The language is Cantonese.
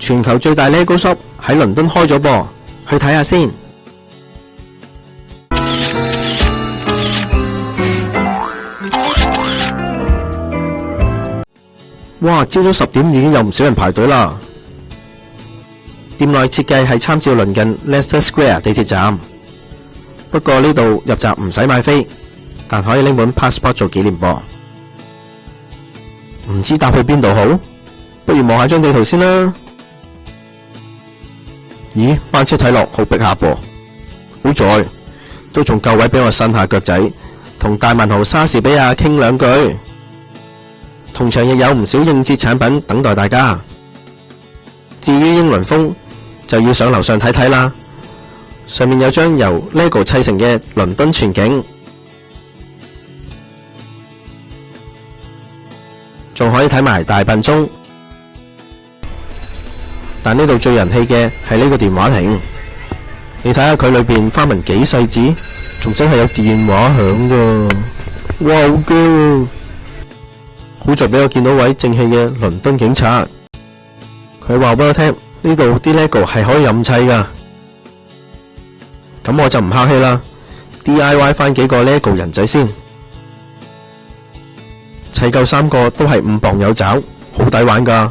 全球最大 LEGO Shop 喺倫敦開咗噃，去睇下先。哇！朝早10點已經有唔少人排隊啦。店內設計係參照鄰近 Leicester Square 地鐵站，不過呢度入閘唔使買飛，但可以拎本 passport 做紀念噃。唔知搭去邊度好？不如望下張地圖先啦。咦，班車睇落好逼下噃，好在都仲夠位俾我伸下腳仔，同大文豪莎士比亞傾兩句。同場亦有唔少應節產品等待大家。至於英倫風，就要上樓上睇睇啦。上面有張由 LEGO 砌成嘅倫敦全景，仲可以睇埋大笨鐘。但呢度最人氣嘅係呢個電話亭，你睇下佢裏邊花紋幾細緻，仲真係有電話響㗎。哇，好驚啊！好在俾我見到位正氣嘅倫敦警察，佢話俾我聽呢度啲 LEGO 係可以任砌㗎。咁我就唔客氣啦 ，DIY 翻幾個 LEGO 人仔先，砌夠3個都係5磅有找，好抵玩㗎。